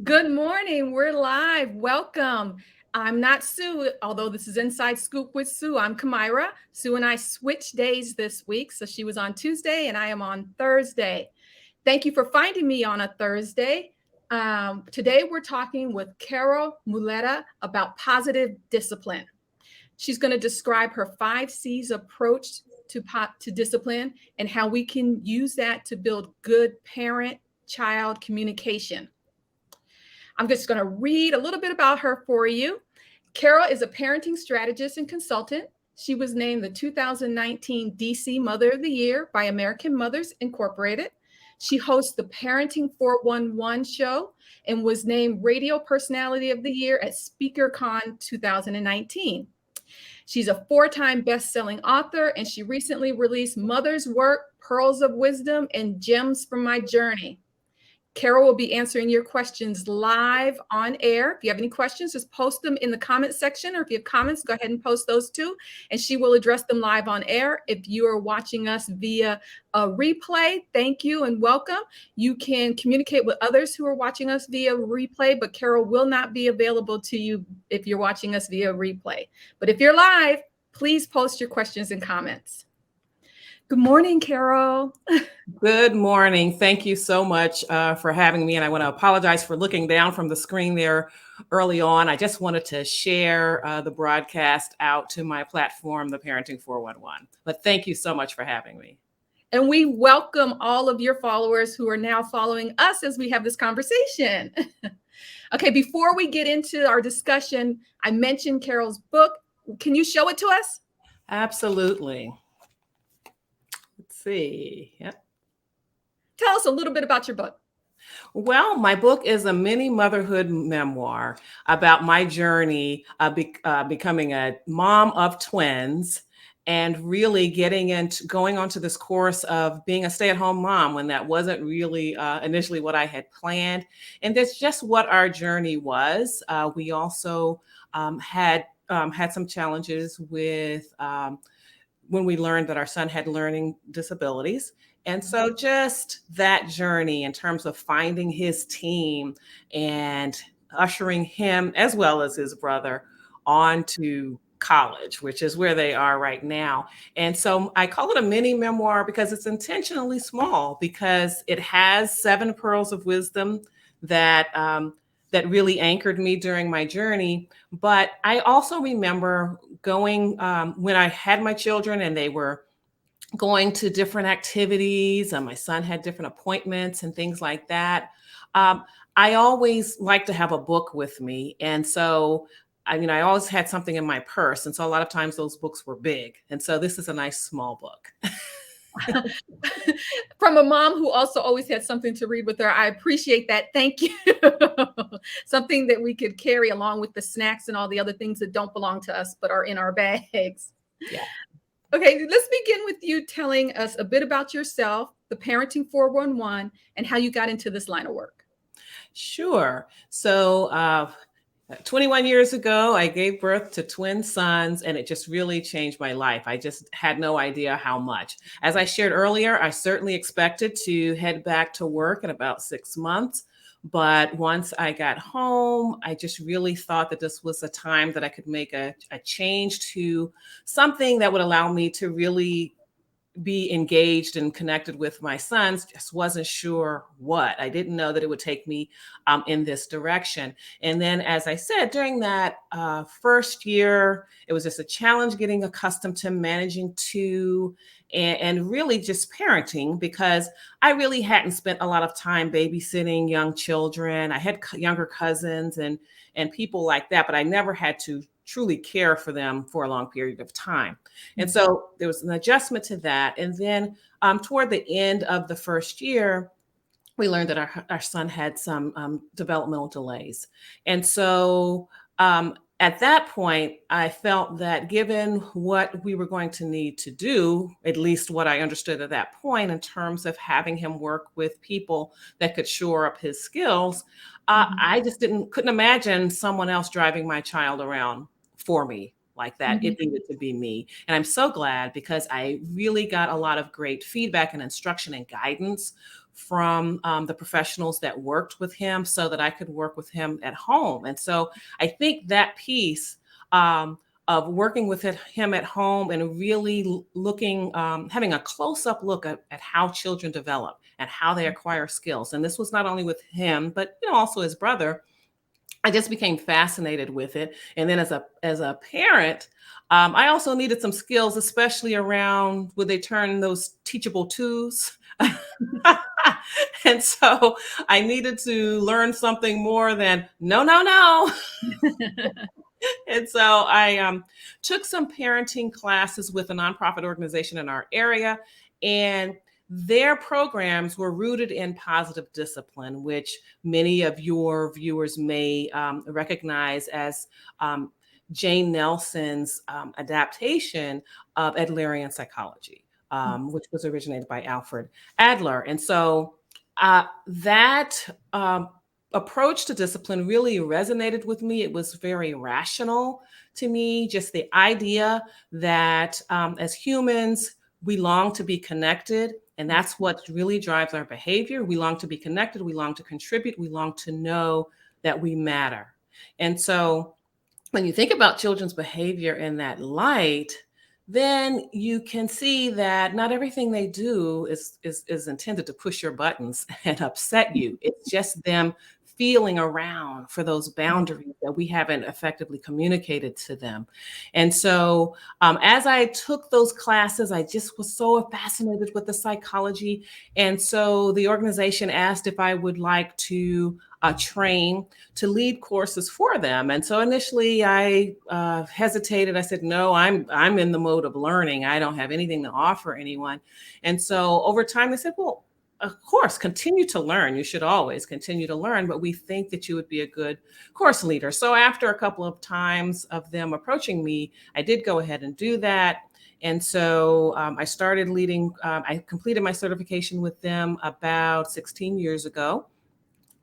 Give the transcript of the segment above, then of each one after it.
Good morning. We're live. Welcome. I'm not Sue, although this is Inside Scoop with Sue. I'm Kamyra. Sue and I switched days this week. So she was on Tuesday and I am on Thursday. Thank you for finding me on a Thursday. Today we're talking with Carol Muleta about positive discipline. She's going to describe her 5 C's approach to discipline and how we can use that to build good parent-child communication. I'm just going to read a little bit about her for you. Carol is a parenting strategist and consultant. She was named the 2019 DC Mother of the Year by American Mothers Incorporated. She hosts the Parenting 411 show and was named Radio Personality of the Year at SpeakerCon 2019. She's a 4-time best-selling author, and she recently released Mother's Work, Pearls of Wisdom, and Gems from My Journey. Carol will be answering your questions live on air. If you have any questions, just post them in the comment section, or if you have comments, go ahead and post those too, and she will address them live on air. If you are watching us via a replay, thank you and welcome. You can communicate with others who are watching us via replay, but Carol will not be available to you if you're watching us via replay. But if you're live, please post your questions and comments. Good morning, Carol. Good morning. Thank you so much for having me. And I want to apologize for looking down from the screen there early on. I just wanted to share the broadcast out to my platform, the Parenting 411. But thank you so much for having me. And we welcome all of your followers who are now following us as we have this conversation. Okay, before we get into our discussion, I mentioned Carol's book. Can you show it to us? Absolutely. Let's see. Yep. Tell us a little bit about your book. Well, my book is a mini motherhood memoir about my journey becoming a mom of twins and really going onto this course of being a stay-at-home mom when that wasn't really initially what I had planned. And that's just what our journey was. We also had some challenges with when we learned that our son had learning disabilities. And so just that journey in terms of finding his team and ushering him as well as his brother onto college, which is where they are right now. And so I call it a mini memoir because it's intentionally small, because it has 7 pearls of wisdom that that really anchored me during my journey. But I also remember going when I had my children and they were going to different activities, and my son had different appointments and things like that. I always like to have a book with me. And so, I always had something in my purse. And so a lot of times those books were big. And so this is a nice small book. From a mom who also always had something to read with her, I appreciate that. Thank you. Something that we could carry along with the snacks and all the other things that don't belong to us but are in our bags. Yeah. Okay, let's begin with you telling us a bit about yourself, the Parenting 411, and how you got into this line of work. Sure. So 21 years ago, I gave birth to twin sons, and it just really changed my life. I just had no idea how much. As I shared earlier, I certainly expected to head back to work in about 6 months. But once I got home, I just really thought that this was a time that I could make a change to something that would allow me to really be engaged and connected with my sons. Just wasn't sure what. I didn't know that it would take me in this direction. And then, as I said, during that first year, it was just a challenge getting accustomed to managing 2 and really just parenting, because I really hadn't spent a lot of time babysitting young children. I had younger cousins and people like that, but I never had to truly care for them for a long period of time. And so there was an adjustment to that. And then toward the end of the first year, we learned that our son had some developmental delays. And so at that point, I felt that given what we were going to need to do, at least what I understood at that point in terms of having him work with people that could shore up his skills, I just couldn't imagine someone else driving my child around for me like that. It needed to be me. And I'm so glad, because I really got a lot of great feedback and instruction and guidance from the professionals that worked with him so that I could work with him at home. And so I think that piece of working with him at home and really looking, having a close up look at how children develop and how they acquire skills. And this was not only with him, but also his brother. I just became fascinated with it. And then as a parent, I also needed some skills, especially around would they turn those teachable twos. And so I needed to learn something more than no, no, no. And so I took some parenting classes with a nonprofit organization in our area, and their programs were rooted in positive discipline, which many of your viewers may recognize as Jane Nelson's adaptation of Adlerian psychology, which was originated by Alfred Adler. And so that approach to discipline really resonated with me. It was very rational to me, just the idea that as humans, we long to be connected. And that's what really drives our behavior. We long to be connected. We long to contribute. We long to know that we matter. And so when you think about children's behavior in that light, then you can see that not everything they do is intended to push your buttons and upset you. It's just them feeling around for those boundaries that we haven't effectively communicated to them. And so as I took those classes, I just was so fascinated with the psychology. And so the organization asked if I would like to train to lead courses for them. And so initially I hesitated. I said, no, I'm in the mode of learning. I don't have anything to offer anyone. And so over time they said, well, of course, continue to learn. You should always continue to learn, but we think that you would be a good course leader. So after a couple of times of them approaching me, I did go ahead and do that. And so I started leading, I completed my certification with them about 16 years ago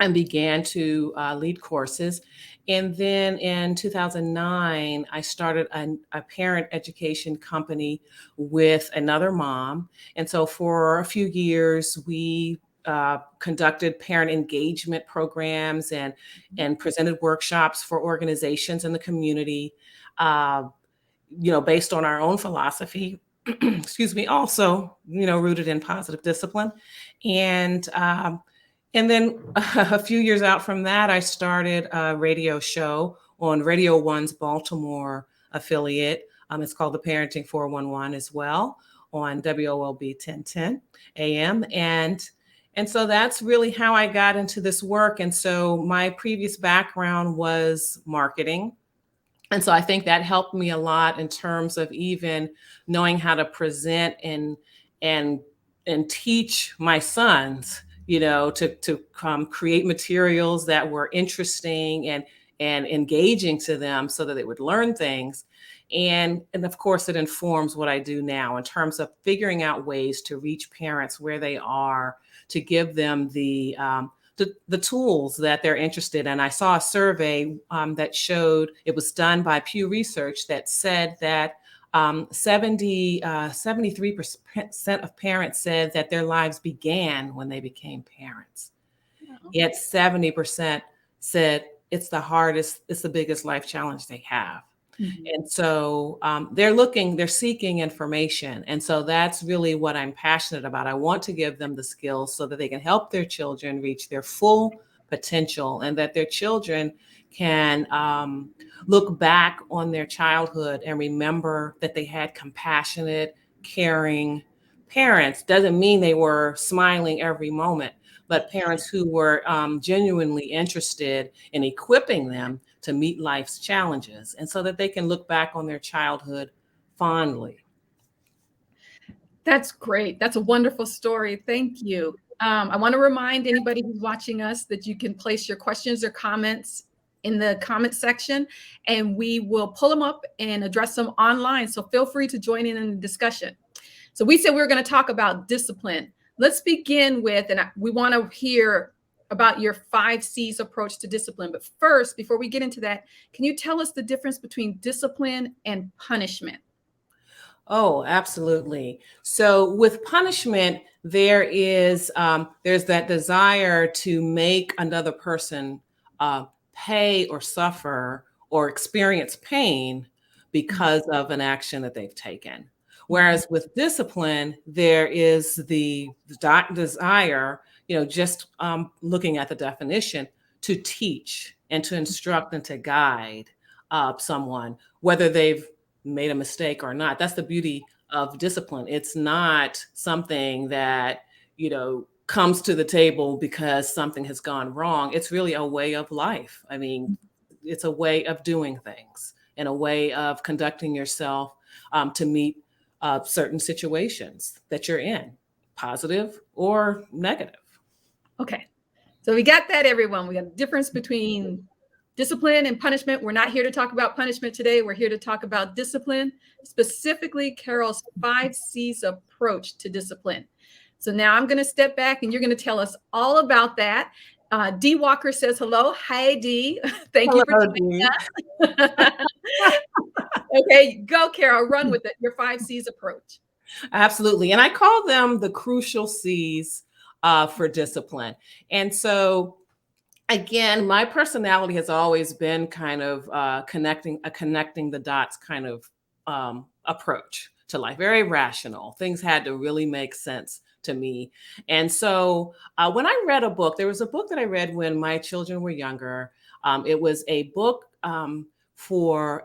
and began to lead courses. And then in 2009, I started a parent education company with another mom. And so for a few years, we conducted parent engagement programs and presented workshops for organizations in the community, based on our own philosophy, excuse me, also, rooted in positive discipline. And then a few years out from that, I started a radio show on Radio One's Baltimore affiliate. It's called the Parenting 411 as well on WOLB 1010 AM. And so that's really how I got into this work. And so my previous background was marketing. And so I think that helped me a lot in terms of even knowing how to present and teach my sons, to create materials that were interesting and engaging to them so that they would learn things. And of course, it informs what I do now in terms of figuring out ways to reach parents where they are, to give them the tools that they're interested in. I saw a survey that showed, it was done by Pew Research, that said that 73% of parents said that their lives began when they became parents. Yet 70% said it's the biggest life challenge they have. Mm-hmm. And so they're seeking information. And so that's really what I'm passionate about. I want to give them the skills so that they can help their children reach their full potential, and that their children can look back on their childhood and remember that they had compassionate, caring parents. Doesn't mean they were smiling every moment, but parents who were genuinely interested in equipping them to meet life's challenges, and so that they can look back on their childhood fondly. That's great. That's a wonderful story. Thank you. I want to remind anybody who's watching us that you can place your questions or comments in the comment section, and we will pull them up and address them online. So feel free to join in the discussion. So we said we were going to talk about discipline. Let's begin with, and we want to hear about your 5 C's approach to discipline. But first, before we get into that, can you tell us the difference between discipline and punishment? Oh, absolutely. So with punishment, there's that desire to make another person uh, pay or suffer or experience pain Mhm, because of an action that they've taken. mhm, Whereas with discipline, there is the desire, just looking at the definition, to teach and to instruct and to guide someone, whether they've made a mistake or not. That's the beauty of discipline. It's not something that, comes to the table because something has gone wrong. It's really a way of life. I mean, it's a way of doing things and a way of conducting yourself to meet certain situations that you're in, positive or negative. Okay. So we got that, everyone. We got a difference between discipline and punishment. We're not here to talk about punishment today. We're here to talk about discipline, specifically Carol's 5 C's approach to discipline. So now I'm going to step back and you're going to tell us all about that. D Walker says hello. Hi, D. Thank you for Hello, Dee. joining us. Okay, go, Carol. Run with it. Your 5 C's approach. Absolutely. And I call them the crucial C's for discipline. And so, again, my personality has always been kind of connecting the dots kind of approach to life, very rational. Things had to really make sense to me. And so, when I read a book, there was a book that I read when my children were younger. It was a book for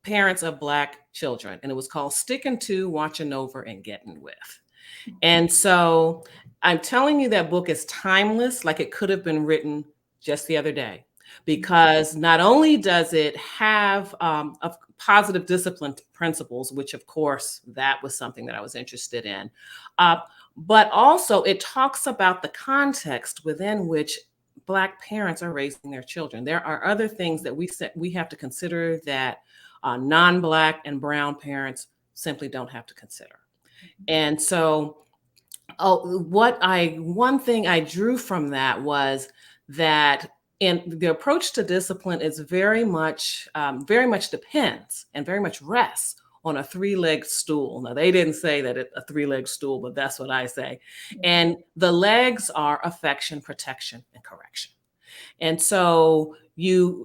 parents of Black children, and it was called Sticking to, Watching Over, and Getting With. And so I'm telling you, that book is timeless, like it could have been written just the other day, because not only does it have a positive discipline principles, which of course that was something that I was interested in, uh, but also it talks about the context within which Black parents are raising their children. There are other things that we have to consider that non-Black and brown parents simply don't have to consider. And so, one thing I drew from that was that in the approach to discipline is very much depends and very much rests on a three-legged stool. Now, they didn't say that it's a three-legged stool, but that's what I say. And the legs are affection, protection, and correction. And so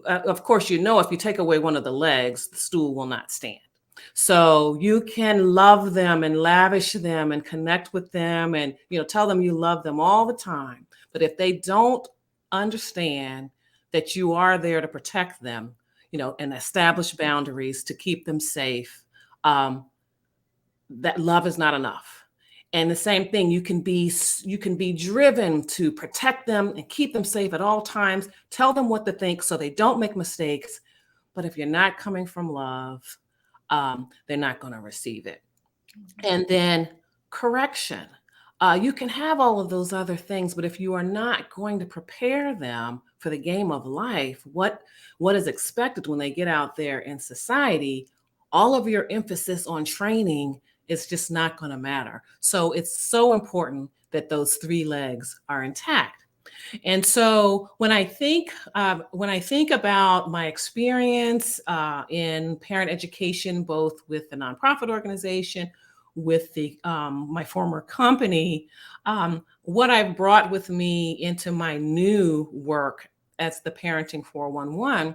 of course, if you take away one of the legs, the stool will not stand. So you can love them and lavish them and connect with them and, tell them you love them all the time. But if they don't understand that you are there to protect them, and establish boundaries to keep them safe, um, that love is not enough. And the same thing, you can be driven to protect them and keep them safe at all times, tell them what to think so they don't make mistakes. But if you're not coming from love, they're not going to receive it. And then correction. You can have all of those other things, but if you are not going to prepare them for the game of life, what is expected when they get out there in society, all of your emphasis on training is just not going to matter. So it's so important that those three legs are intact. And so when I think about my experience in parent education, both with the nonprofit organization, with the my former company, what I've brought with me into my new work as the Parenting 411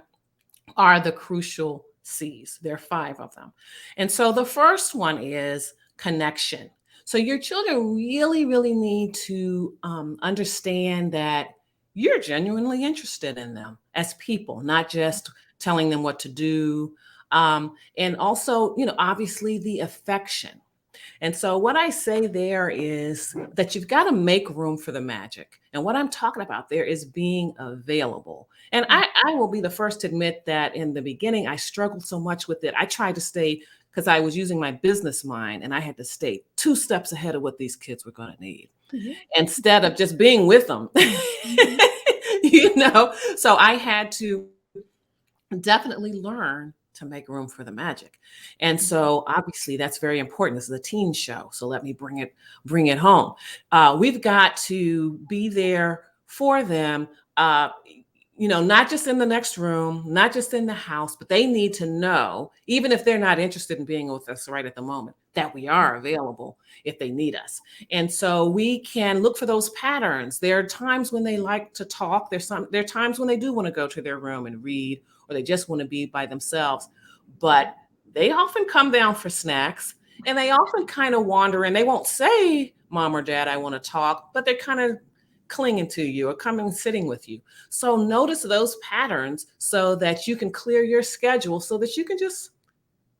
are the crucial C's. There are 5 of them. And so the first one is connection. So your children really, really need to understand that you're genuinely interested in them as people, not just telling them what to do. And also, obviously the affection. And so, what I say there is that you've got to make room for the magic. And what I'm talking about there is being available. And I will be the first to admit that in the beginning, I struggled so much with it. I tried to stay, because I was using my business mind, and I had to stay 2 steps ahead of what these kids were going to need Yeah. instead of just being with them. Mhm. So I had to definitely learn to make room for the magic. And so obviously that's very important. This is a teen show. So let me bring it home. We've got to be there for them. not just in the next room, not just in the house, but they need to know, even if they're not interested in being with us right at the moment, that we are available if they need us. And so we can look for those patterns. There are times when they like to talk. There are times when they do want to go to their room and read, or they just want to be by themselves. But they often come down for snacks, and they often kind of wander, and they won't say, "Mom or Dad, I want to talk," but they're kind of clinging to you or coming sitting with you. So notice those patterns so that you can clear your schedule so that you can just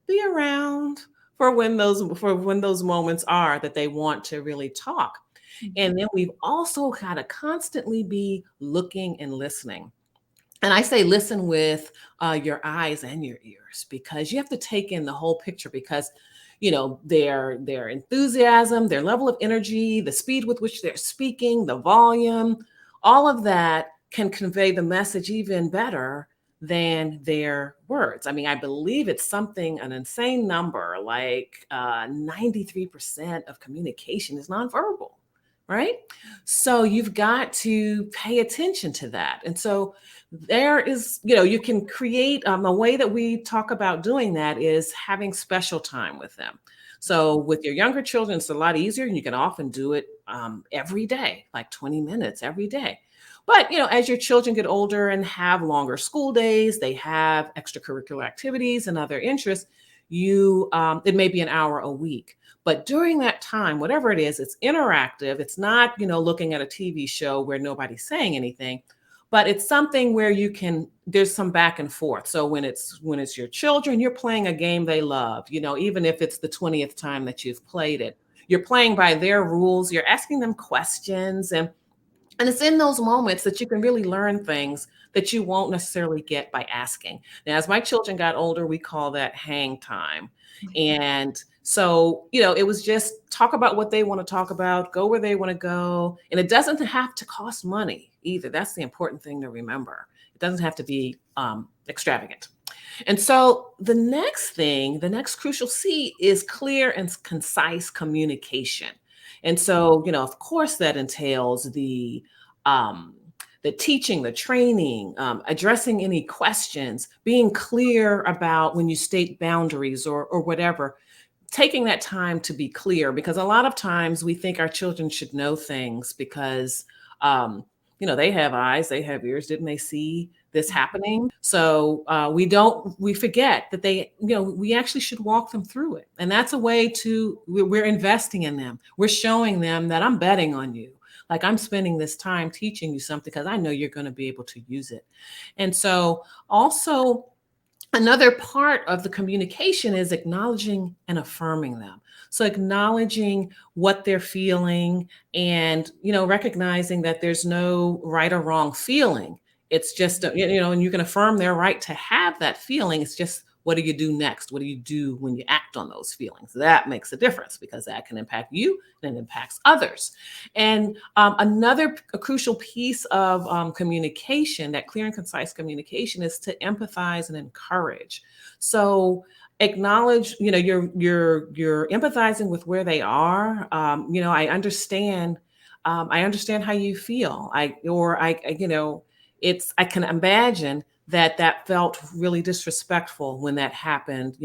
be around for when those moments are that they want to really talk. And then we've also got to constantly be looking and listening. And I say listen with your eyes and your ears, because you have to take in the whole picture, because their enthusiasm, their level of energy, the speed with which they're speaking, the volume, all of that can convey the message even better than their words. I mean, I believe it's an insane number, like 93% of communication is nonverbal, right? So you've got to pay attention to that. And so there is, you can create a way that we talk about doing that is having special time with them. So with your younger children, it's a lot easier, and you can often do it every day, like 20 minutes every day. But as your children get older and have longer school days, they have extracurricular activities and other interests. It may be an hour a week. But during that time, whatever it is, it's interactive. It's not, looking at a TV show where nobody's saying anything, but it's something where there's some back and forth. So when it's your children, you're playing a game they love, even if it's the 20th time that you've played it, you're playing by their rules, you're asking them questions, and it's in those moments that you can really learn things that you won't necessarily get by asking. Now, as my children got older, we call that hang time. And so, it was just talk about what they want to talk about, go where they want to go. And it doesn't have to cost money either. That's the important thing to remember. It doesn't have to be extravagant. And so the next crucial C is clear and concise communication. And so, of course, that entails the teaching, the training, addressing any questions, being clear about when you state boundaries or whatever, taking that time to be clear, because a lot of times we think our children should know things because, they have eyes, they have ears. Didn't they see this happening? So we forget that we actually should walk them through it. And that's a way we're investing in them. We're showing them that I'm betting on you. Like, I'm spending this time teaching you something because I know you're going to be able to use it. And so also, another part of the communication is acknowledging and affirming them. So acknowledging what they're feeling and, recognizing that there's no right or wrong feeling. It's just, and you can affirm their right to have that feeling. It's just, what do you do next? What do you do when you act on those feelings? That makes a difference, because that can impact you and it impacts others. And another crucial piece of communication, that clear and concise communication, is to empathize and encourage. So acknowledge, you're empathizing with where they are. I understand. I understand how you feel. I can imagine that felt really disrespectful when that happened,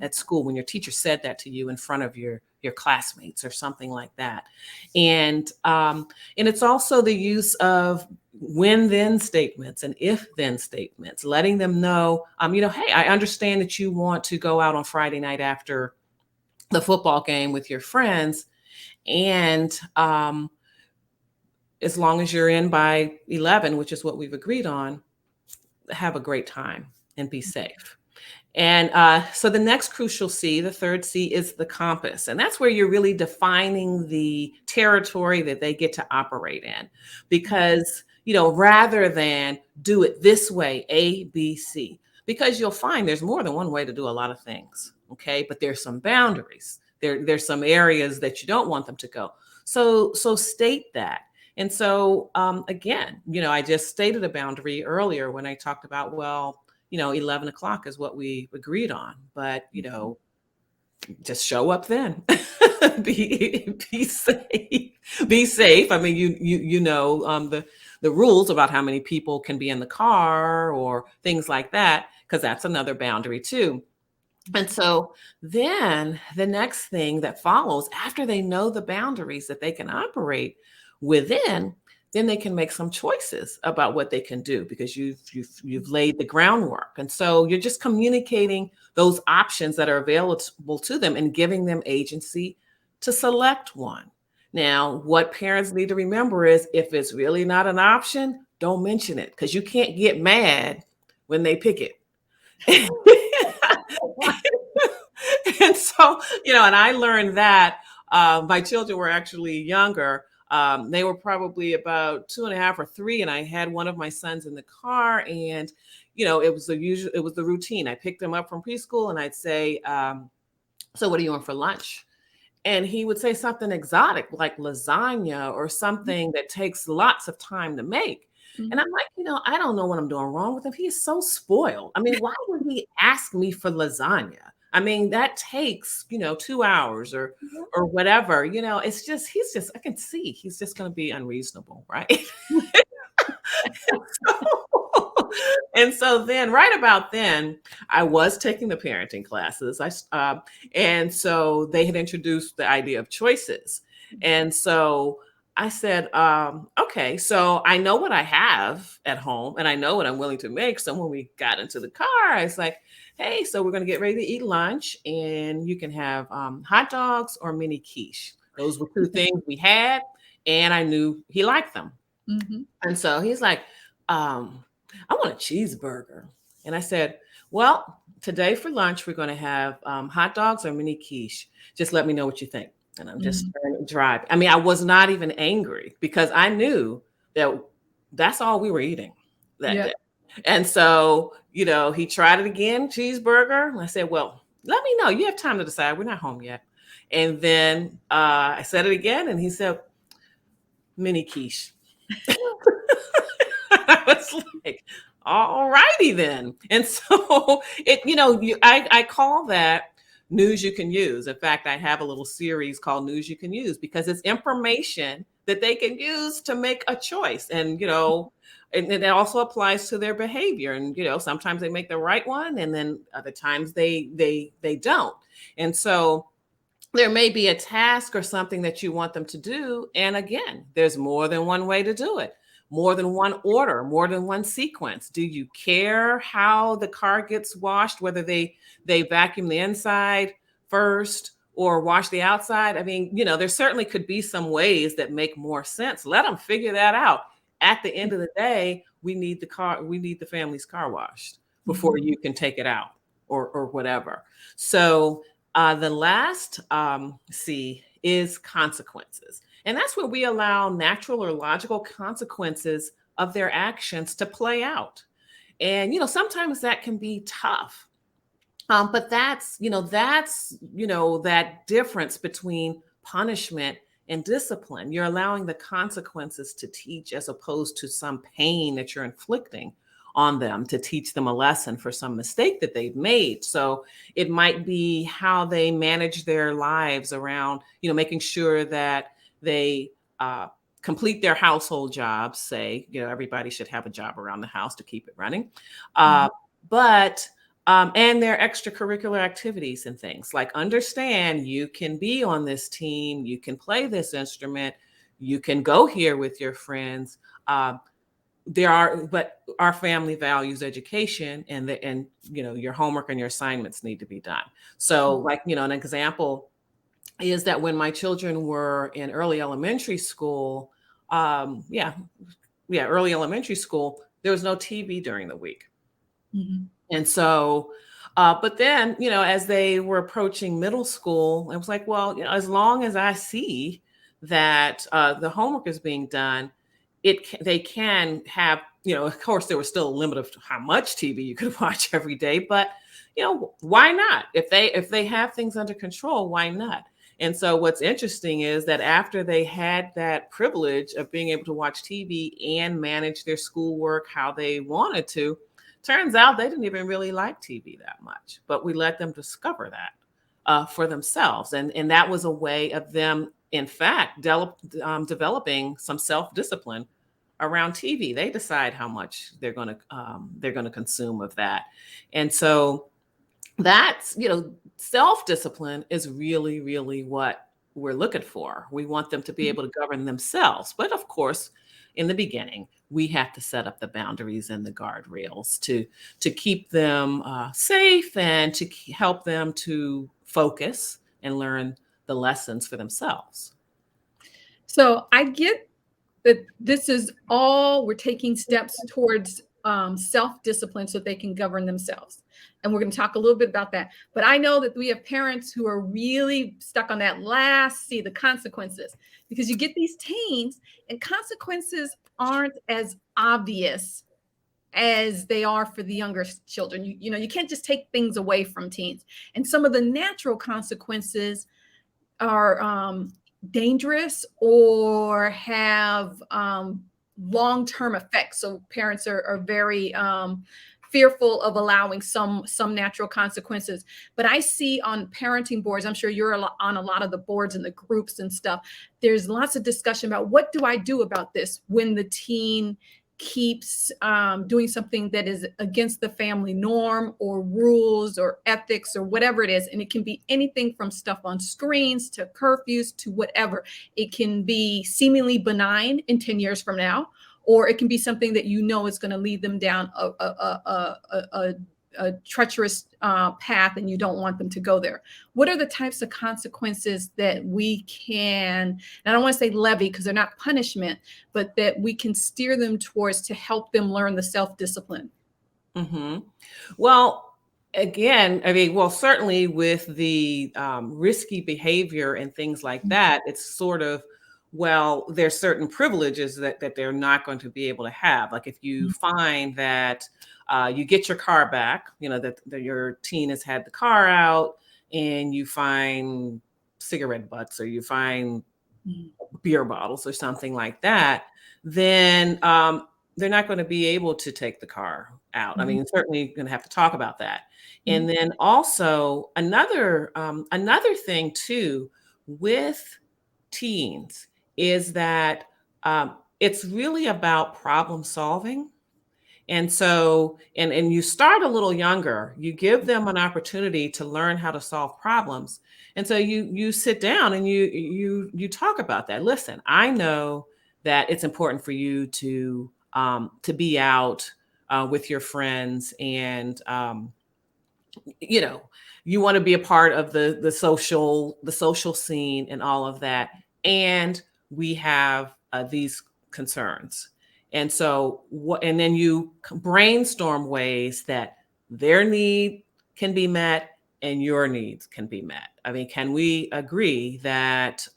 at school, when your teacher said that to you in front of your classmates or something like that. And it's also the use of when then statements and if then statements, letting them know, hey, I understand that you want to go out on Friday night after the football game with your friends. And as long as you're in by 11, which is what we've agreed on, have a great time and be safe. And so the next crucial C, the third C, is the compass. And that's where you're really defining the territory that they get to operate in. Because, rather than do it this way, A, B, C, because you'll find there's more than one way to do a lot of things. Okay. But there's some boundaries. There's some areas that you don't want them to go. So state that. And so, again, I just stated a boundary earlier when I talked about, 11 o'clock is what we agreed on, but, just show up then. be safe. Be safe. I mean, the rules about how many people can be in the car or things like that, because that's another boundary too. And so then the next thing that follows after they know the boundaries that they can operate within, then they can make some choices about what they can do because you've laid the groundwork. And so you're just communicating those options that are available to them and giving them agency to select one. Now, what parents need to remember is if it's really not an option, don't mention it because you can't get mad when they pick it. And so, and I learned that my children were actually younger. They were probably about 2.5 or 3, and I had one of my sons in the car, and it was the routine. I picked him up from preschool, and I'd say, "So, what are you on for lunch?" And he would say something exotic like lasagna or something that takes lots of time to make. And Mhm. I'm like, I don't know what I'm doing wrong with him. He is so spoiled. I mean, why would he ask me for lasagna? I mean, that takes, 2 hours or whatever. It's just I can see he's just going to be unreasonable, right? And so then, right about then, I was taking the parenting classes. And so they had introduced the idea of choices. And so I said, okay, so I know what I have at home and I know what I'm willing to make. So when we got into the car, I was like, hey, so we're going to get ready to eat lunch and you can have hot dogs or mini quiche. Those were two things we had. And I knew he liked them. Mhm. And so he's like, I want a cheeseburger. And I said, well, today for lunch, we're going to have hot dogs or mini quiche. Just let me know what you think. And I'm just Mhm. driving. I mean, I was not even angry because I knew that that's all we were eating that Yeah. day. And so, he tried it again, cheeseburger. And I said, well, let me know. You have time to decide. We're not home yet. And then I said it again. And he said, mini quiche. I was like, all righty then. And so I call that news you can use. In fact, I have a little series called News You Can Use because it's information that they can use to make a choice. And it also applies to their behavior. And sometimes they make the right one, and then other times they don't. And so there may be a task or something that you want them to do. And again, there's more than one way to do it, more than one order, more than one sequence. Do you care how the car gets washed, whether they vacuum the inside first or wash the outside? I mean, there certainly could be some ways that make more sense. Let them figure that out. At the end of the day, we need the family's car washed before Mhm. you can take it out or whatever. So the last C is consequences. And that's where we allow natural or logical consequences of their actions to play out. And, sometimes that can be tough. But that difference between punishment and discipline. You're allowing the consequences to teach as opposed to some pain that you're inflicting on them to teach them a lesson for some mistake that they've made. So it might be how they manage their lives around, making sure that they complete their household jobs. Say, everybody should have a job around the house to keep it running. Mhm. But and their extracurricular activities and things like understand you can be on this team, you can play this instrument, you can go here with your friends. But our family values education, and your homework and your assignments need to be done. So, like an example is that when my children were in early elementary school, um, yeah, early elementary school, there was no TV during the week. Mhm. And so, but then, as they were approaching middle school, I was like, well, as long as I see that the homework is being done, they can have, of course, there was still a limit of how much TV you could watch every day, but why not? If they have things under control, why not? And so, what's interesting is that after they had that privilege of being able to watch TV and manage their schoolwork how they wanted to, turns out they didn't even really like TV that much, but we let them discover that for themselves. And that was a way of them, in fact, developing some self discipline around TV. They decide how much they're going to consume of that. And so that's, self-discipline is really, really what we're looking for. We want them to be able to govern themselves. But of course, in the beginning, we have to set up the boundaries and the guardrails to keep them safe and to help them to focus and learn the lessons for themselves. So I get that this is all we're taking steps towards self-discipline so they can govern themselves. And we're going to talk a little bit about that. But I know that we have parents who are really stuck on that last C, the consequences, because you get these teens and consequences aren't as obvious as they are for the younger children. You can't just take things away from teens. And some of the natural consequences are dangerous or have long-term effects. So parents are very fearful of allowing some natural consequences. But I see on parenting boards, I'm sure you're on a lot of the boards and the groups and stuff, there's lots of discussion about what do I do about this when the teen keeps doing something that is against the family norm or rules or ethics or whatever it is. And it can be anything from stuff on screens to curfews to whatever. It can be seemingly benign in 10 years from now, or it can be something that is going to lead them down a treacherous path and you don't want them to go there. What are the types of consequences that we can, and I don't want to say levy because they're not punishment, but that we can steer them towards to help them learn the self-discipline? Hmm. Well, again, I mean, well, certainly with the risky behavior and things like that, it's sort of, well, there's certain privileges that they're not going to be able to have. Like if you find that you get your car back, that your teen has had the car out, and you find cigarette butts or you find beer bottles or something like that, then they're not going to be able to take the car out. I mean, certainly going to have to talk about that. And then also another thing too with teens is that it's really about problem solving. And so, and you start a little younger, you give them an opportunity to learn how to solve problems. And so you sit down and you talk about that. Listen, I know that it's important for you to be out with your friends, and you know you want to be a part of the social scene and all of that. And we have these concerns. And so what, and then you brainstorm ways that their need can be met and your needs can be met. I mean, can we agree that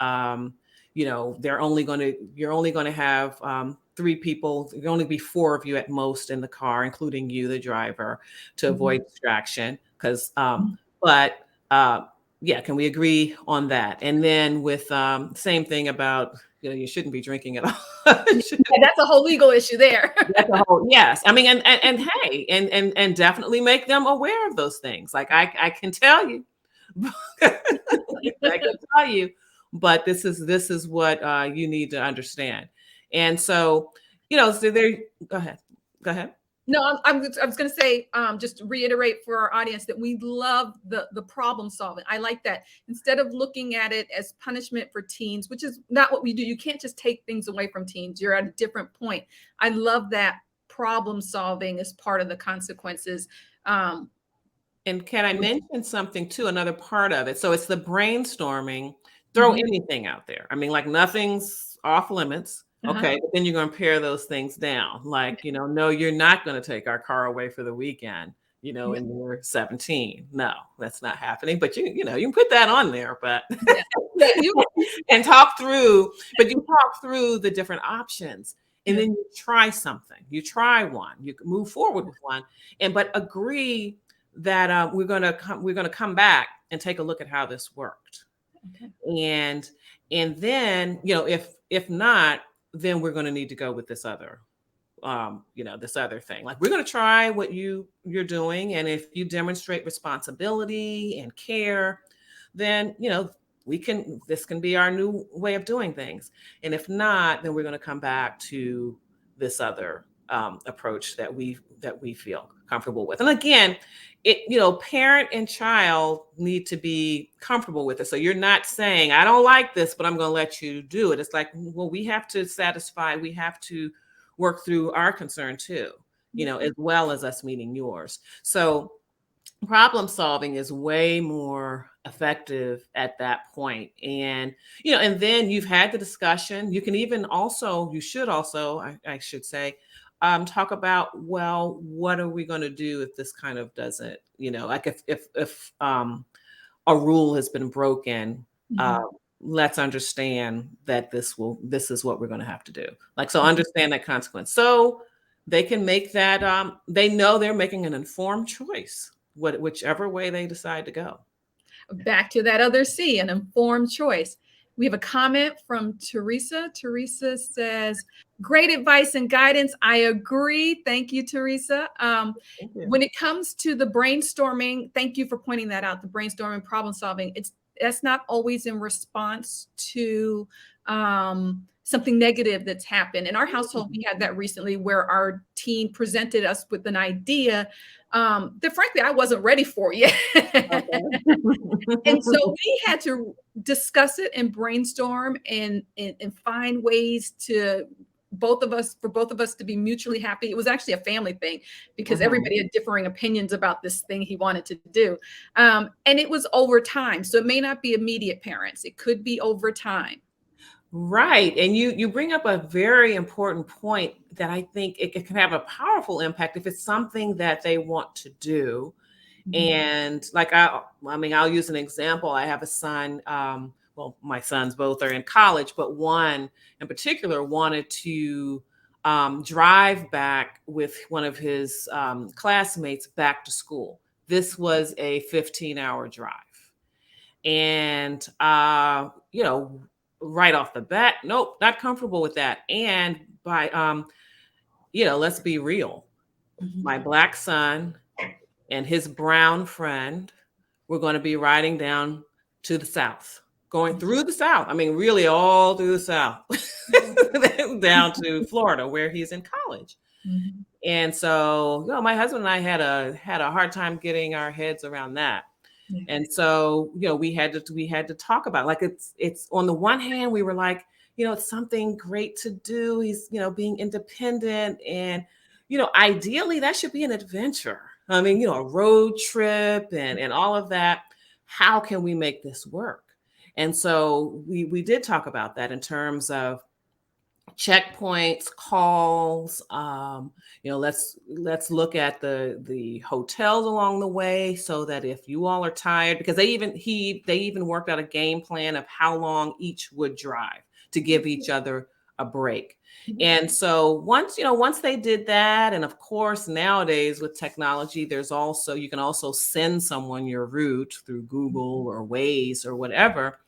you're only going to have three people, there'll only be four of you at most in the car, including you, the driver, to avoid distraction. Because, but yeah, can we agree on that? And then with same thing about, you shouldn't be drinking at all. Yeah, that's a whole legal issue there. That's a whole, yes. I mean, and hey, and definitely make them aware of those things. Like I can tell you, I can tell you, but this is what you need to understand. And so, so there. Go ahead. Go ahead. No, I was going to say, just to reiterate for our audience that we love the problem solving. I like that. Instead of looking at it as punishment for teens, which is not what we do. You can't just take things away from teens. You're at a different point. I love that problem solving is part of the consequences. And can I mention something too? Another part of it. So it's the brainstorming. Throw anything out there. I mean, like nothing's off limits. Okay, but then you're going to pare those things down. Like, no, you're not going to take our car away for the weekend, and you're 17. No, that's not happening. But you can put that on there, but and talk through, but you talk through the different options. And then you try something. You try one. You can move forward with one, but agree that we're going to come back and take a look at how this worked. And then if not, then we're going to need to go with this other this other thing. Like, we're going to try what you're doing, and if you demonstrate responsibility and care, then this can be our new way of doing things. And if not, then we're going to come back to this other approach that we feel comfortable with. And again, parent and child need to be comfortable with it. So you're not saying, I don't like this, but I'm going to let you do it. It's like, well, we have to work through our concern too, as well as us meeting yours. So problem solving is way more effective at that point. And then you've had the discussion. You should also, I should say, talk about, well, what are we going to do if this kind of doesn't, like if a rule has been broken, let's understand that this is what we're going to have to do. Like, so understand that consequence. So they can make that, they know they're making an informed choice, whichever way they decide to go. Back to that other C, an informed choice. We have a comment from Teresa. Teresa says, great advice and guidance. I agree. Thank you, Teresa. Thank you. When it comes to the brainstorming, thank you for pointing that out, the brainstorming, problem solving. That's not always in response to something negative that's happened. In our household, we had that recently where our teen presented us with an idea that frankly I wasn't ready for yet. And so we had to discuss it and brainstorm and find ways to both of us to be mutually happy. It was actually a family thing because everybody had differing opinions about this thing he wanted to do. And it was over time. So it may not be immediate parents. It could be over time. Right. And you bring up a very important point that I think it can have a powerful impact if it's something that they want to do. And like, I'll use an example. I have a son, well, my sons both are in college, but one in particular wanted to drive back with one of his classmates back to school. This was a 15-hour drive. And, right off the bat, nope, not comfortable with that. And let's be real. My Black son and his brown friend were going to be riding down to the South, going through the South. I mean, really all through the South, down to Florida, where he's in college. And so, my husband and I had a hard time getting our heads around that. And so, we had to talk about, like, it's on the one hand, we were like, it's something great to do. He's, being independent, and, ideally that should be an adventure. I mean, a road trip and all of that. How can we make this work? And so we did talk about that in terms of checkpoints, calls. Let's look at the hotels along the way, so that if you all are tired, because they even worked out a game plan of how long each would drive to give each other a break. And so once they did that, and of course nowadays with technology, you can also send someone your route through Google or Waze or whatever.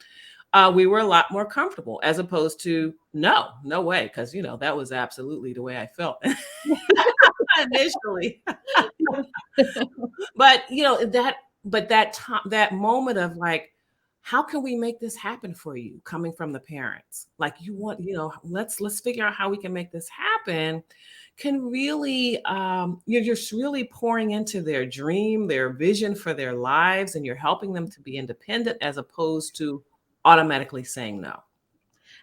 We were a lot more comfortable, as opposed to no way, because that was absolutely the way I felt initially. But that moment of like, how can we make this happen for you, coming from the parents? Like, you want, let's figure out how we can make this happen, can really, you're just really pouring into their dream, their vision for their lives, and you're helping them to be independent, as opposed to automatically saying no.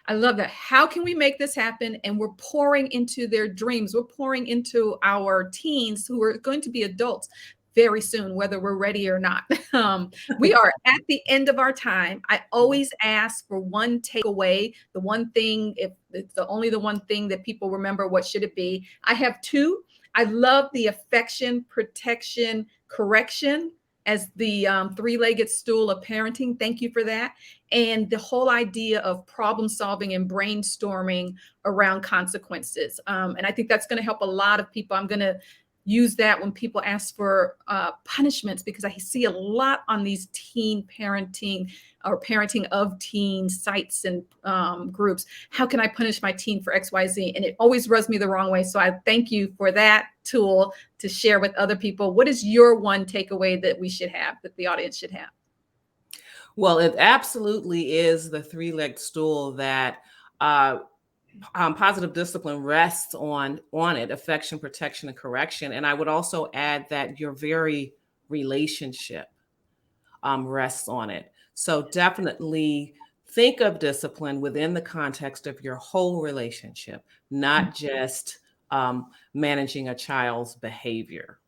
I love that. How can we make this happen? And we're pouring into their dreams. We're pouring into our teens who are going to be adults very soon, whether we're ready or not. We are at the end of our time. I always ask for one takeaway, the one thing, if it's only the one thing that people remember, what should it be? I have two. I love the affection, protection, correction as the three-legged stool of parenting. Thank you for that. And the whole idea of problem solving and brainstorming around consequences. And I think that's going to help a lot of people. I'm going to use that when people ask for punishments, because I see a lot on these teen parenting or parenting of teen sites and groups. How can I punish my teen for XYZ? And it always rubs me the wrong way. So I thank you for that tool to share with other people. What is your one takeaway that we should have, that the audience should have? Well, it absolutely is the three-legged stool that positive discipline rests on it, affection, protection, and correction. And I would also add that your very relationship rests on it. So definitely think of discipline within the context of your whole relationship, not just managing a child's behavior.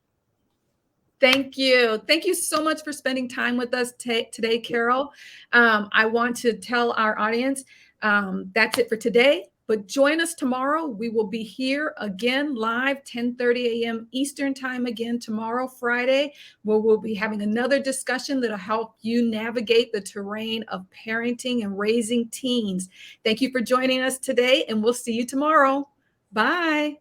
Thank you. Thank you so much for spending time with us today, Carol. I want to tell our audience that's it for today. But join us tomorrow. We will be here again live 10:30 a.m. Eastern time again tomorrow, Friday, where we'll be having another discussion that'll help you navigate the terrain of parenting and raising teens. Thank you for joining us today, and we'll see you tomorrow. Bye.